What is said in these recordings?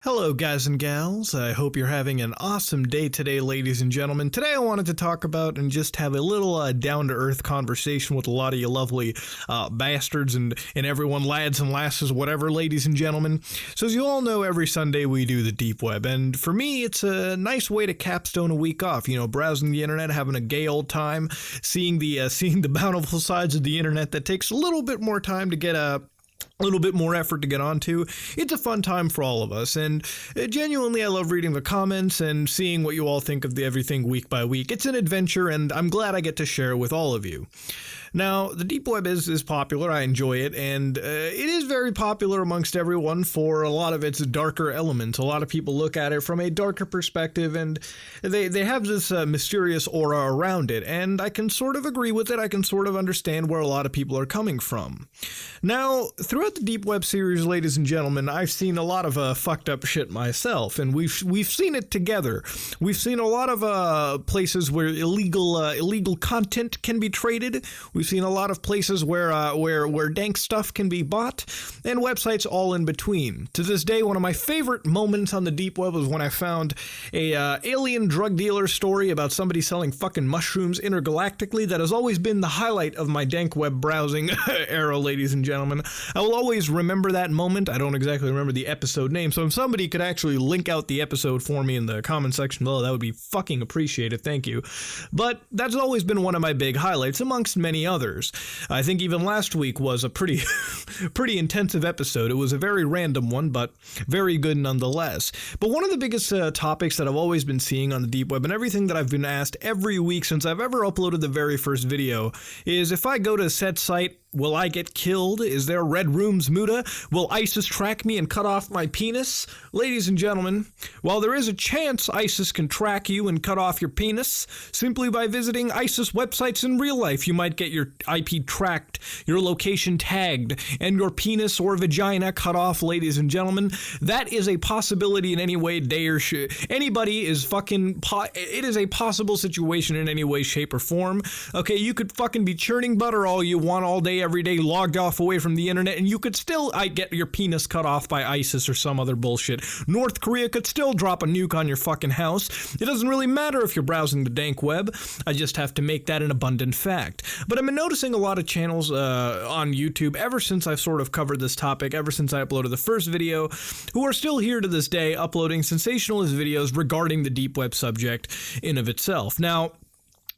Hello guys and gals, I hope you're having an awesome day today, ladies and gentlemen. Today I wanted to talk about and just have a little down-to-earth conversation with a lot of you lovely bastards and everyone, lads and lasses, whatever, ladies and gentlemen. So as you all know, every Sunday we do the deep web, and for me it's a nice way to capstone a week off, browsing the internet, having a gay old time, seeing the bountiful sides of the internet that takes a little bit more time to get a little bit more effort to get onto. It's a fun time for all of us, and genuinely I love reading the comments and seeing what you all think of the everything week by week. It's an adventure, and I'm glad I get to share it with all of you. Now, the deep web is popular. I enjoy it, and it is very popular amongst everyone for a lot of its darker elements. A lot of people look at it from a darker perspective, and they have this mysterious aura around it, and I can sort of agree with it. I can sort of understand where a lot of people are coming from. Now, throughout the deep web series, ladies and gentlemen, I've seen a lot of fucked up shit myself, and we've seen it together. We've seen a lot of places where illegal content can be traded. We've seen a lot of places where dank stuff can be bought, and websites all in between. To this day, one of my favorite moments on the deep web was when I found a alien drug dealer story about somebody selling fucking mushrooms intergalactically. That has always been the highlight of my dank web browsing era, ladies and gentlemen. I will always remember that moment. I don't exactly remember the episode name, so if somebody could actually link out the episode for me in the comment section below, that would be fucking appreciated. Thank you. But that's always been one of my big highlights, amongst many others. I think even last week was a pretty intensive episode. It was a very random one, but very good nonetheless. But one of the biggest topics that I've always been seeing on the deep web, and everything that I've been asked every week since I've ever uploaded the very first video, is if I go to said site, will I get killed? Is there red rooms Muda? Will ISIS track me and cut off my penis? Ladies and gentlemen, while there is a chance ISIS can track you and cut off your penis, simply by visiting ISIS websites in real life, you might get your IP tracked, your location tagged, and your penis or vagina cut off, ladies and gentlemen. That is a possibility in any way, anybody is fucking, it is a possible situation in any way, shape, or form. Okay, you could fucking be churning butter all you want all day, every day, logged off away from the internet, and you could still get your penis cut off by ISIS or some other bullshit. North Korea could still drop a nuke on your fucking house. It doesn't really matter if you're browsing the dank web. I just have to make that an abundant fact. But I've been noticing a lot of channels on YouTube ever since I've sort of covered this topic, ever since I uploaded the first video, who are still here to this day uploading sensationalist videos regarding the deep web subject in of itself. Now,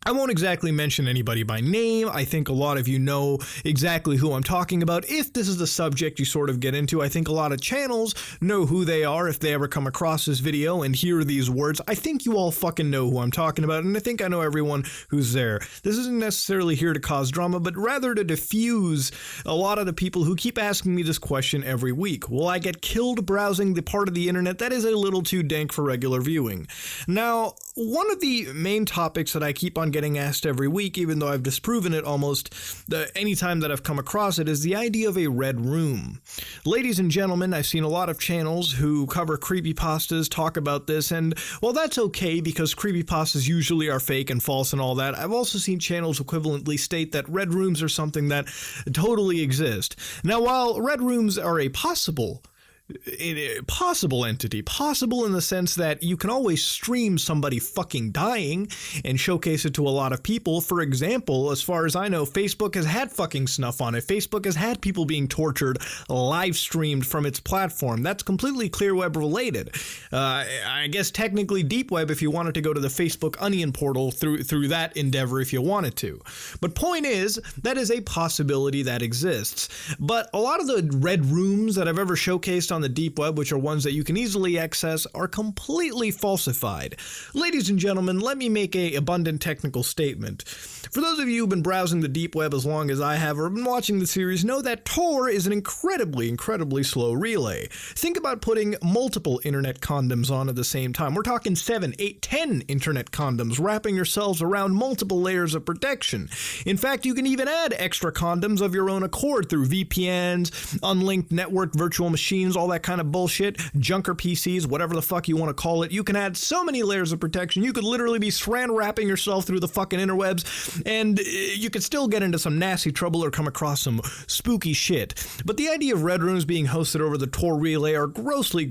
I won't exactly mention anybody by name. I think a lot of you know exactly who I'm talking about. If this is the subject you sort of get into, I think a lot of channels know who they are if they ever come across this video and hear these words. I think you all fucking know who I'm talking about, and I think I know everyone who's there. This isn't necessarily here to cause drama, but rather to diffuse a lot of the people who keep asking me this question every week. Will I get killed browsing the part of the internet that is a little too dank for regular viewing? Now, one of the main topics that I keep on getting asked every week, even though I've disproven it almost any time that I've come across it, is the idea of a red room. Ladies and gentlemen, I've seen a lot of channels who cover creepypastas talk about this, and while that's okay because creepypastas usually are fake and false and all that, I've also seen channels equivalently state that red rooms are something that totally exist. Now, while red rooms are a possible entity, possible in the sense that you can always stream somebody fucking dying and showcase it to a lot of people. For example, as far as I know, Facebook has had fucking snuff on it. Facebook has had people being tortured live streamed from its platform. That's completely clear web related. I guess technically deep web if you wanted to go to the Facebook Onion portal through that endeavor if you wanted to. But point is, that is a possibility that exists. But a lot of the red rooms that I've ever showcased on the deep web, which are ones that you can easily access, are completely falsified. Ladies and gentlemen, let me make an abundant technical statement. For those of you who've been browsing the deep web as long as I have or been watching the series, know that Tor is an incredibly slow relay. Think about putting multiple internet condoms on at the same time. We're talking 7, 8, 10 internet condoms, wrapping yourselves around multiple layers of protection. In fact, you can even add extra condoms of your own accord through VPNs, unlinked network virtual machines, all that kind of bullshit, junker PCs, whatever the fuck you want to call it. You can add so many layers of protection. You could literally be saran wrapping yourself through the fucking interwebs, and you could still get into some nasty trouble or come across some spooky shit. But the idea of red rooms being hosted over the Tor relay are grossly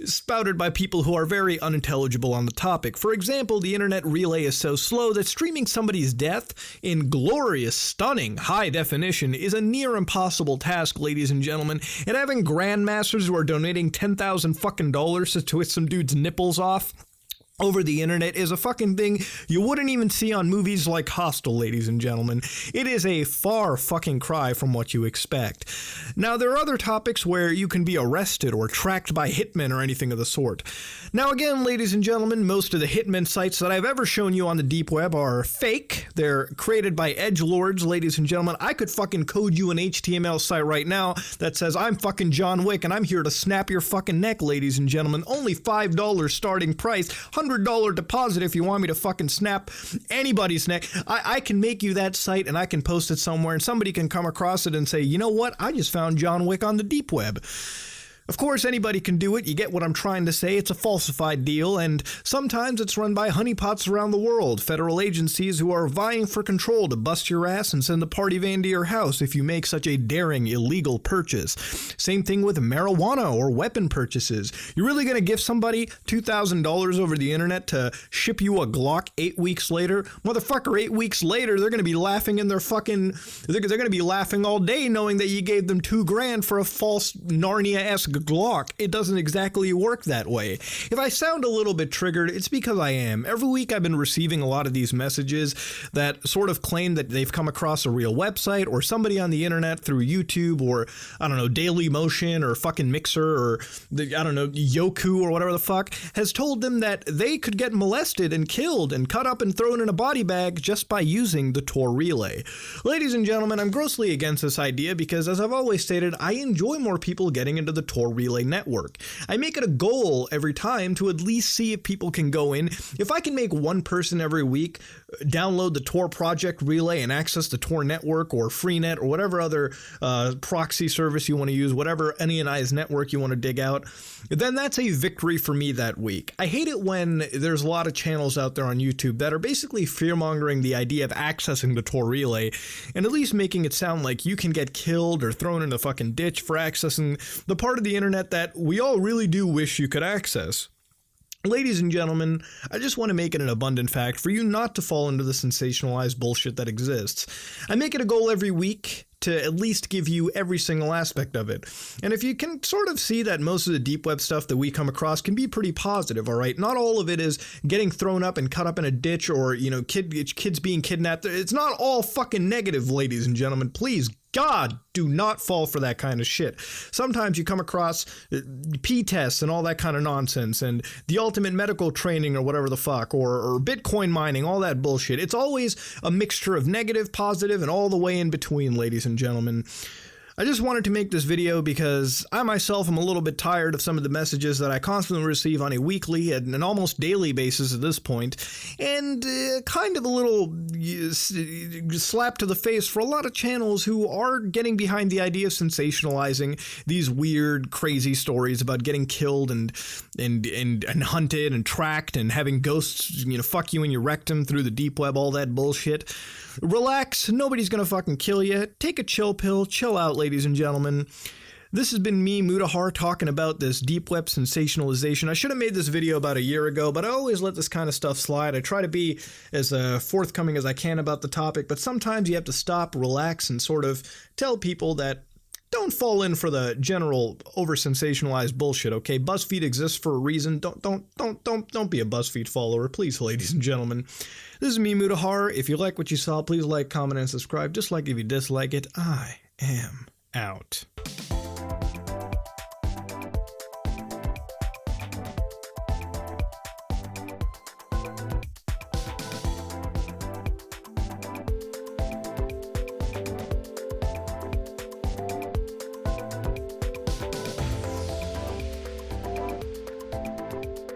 spouted by people who are very unintelligible on the topic. For example, the internet relay is so slow that streaming somebody's death in glorious, stunning, high definition is a near impossible task, ladies and gentlemen, and having grandmasters who are donating 10,000 fucking dollars to twist some dude's nipples off over the internet is a fucking thing you wouldn't even see on movies like Hostel, ladies and gentlemen. It is a far fucking cry from what you expect. Now, there are other topics where you can be arrested or tracked by hitmen or anything of the sort. Now, again, ladies and gentlemen, most of the hitmen sites that I've ever shown you on the deep web are fake. They're created by edgelords, ladies and gentlemen. I could fucking code you an HTML site right now that says I'm fucking John Wick and I'm here to snap your fucking neck, ladies and gentlemen. Only $5 starting price, $100 deposit if you want me to fucking snap anybody's neck. I can make you that site and I can post it somewhere and somebody can come across it and say, you know what? I just found John Wick on the deep web. Of course, anybody can do it. You get what I'm trying to say. It's a falsified deal, and sometimes it's run by honeypots around the world, federal agencies who are vying for control to bust your ass and send the party van to your house if you make such a daring, illegal purchase. Same thing with marijuana or weapon purchases. You're really going to give somebody $2,000 over the internet to ship you a Glock 8 weeks later? Motherfucker, 8 weeks later, they're going to be laughing in their fucking... They're going to be laughing all day knowing that you gave them $2,000 for a false Narnia-esque Glock. It doesn't exactly work that way. If I sound a little bit triggered, it's because I am. Every week I've been receiving a lot of these messages that sort of claim that they've come across a real website or somebody on the internet through YouTube or, I don't know, Daily Motion or fucking Mixer or, Yoku or whatever the fuck, has told them that they could get molested and killed and cut up and thrown in a body bag just by using the Tor relay. Ladies and gentlemen, I'm grossly against this idea because, as I've always stated, I enjoy more people getting into the Tor relay network. I make it a goal every time to at least see if people can go in. If I can make one person every week download the Tor project relay and access the Tor network or Freenet or whatever other proxy service you want to use, whatever unionized network you want to dig out, then that's a victory for me that week. I hate it when there's a lot of channels out there on YouTube that are basically fear-mongering the idea of accessing the Tor relay and at least making it sound like you can get killed or thrown in a fucking ditch for accessing the part of the internet that we all really do wish you could access. Ladies and gentlemen, I just want to make it an abundant fact for you not to fall into the sensationalized bullshit that exists. I make it a goal every week to at least give you every single aspect of it. And if you can sort of see that most of the deep web stuff that we come across can be pretty positive, all right? Not all of it is getting thrown up and cut up in a ditch or, kids being kidnapped. It's not all fucking negative, ladies and gentlemen. Please, God, do not fall for that kind of shit. Sometimes you come across P-tests and all that kind of nonsense and the ultimate medical training or whatever the fuck, or Bitcoin mining, all that bullshit. It's always a mixture of negative, positive, and all the way in between, ladies and gentlemen. I just wanted to make this video because I myself am a little bit tired of some of the messages that I constantly receive on a weekly and an almost daily basis at this point, and kind of a little slap to the face for a lot of channels who are getting behind the idea of sensationalizing these weird, crazy stories about getting killed and hunted and tracked and having ghosts, fuck you in your rectum through the deep web, all that bullshit. Relax, nobody's gonna fucking kill you. Take a chill pill, chill out, ladies and gentlemen. This has been me, Mutahar, talking about this deep web sensationalization. I should have made this video about a year ago, but I always let this kind of stuff slide. I try to be as forthcoming as I can about the topic, but sometimes you have to stop, relax, and sort of tell people that don't fall in for the general over-sensationalized bullshit, okay? BuzzFeed exists for a reason. Don't be a BuzzFeed follower, please, ladies and gentlemen. This is me, Mutahar. If you like what you saw, please like, comment, and subscribe. Just like if you dislike it, I am out.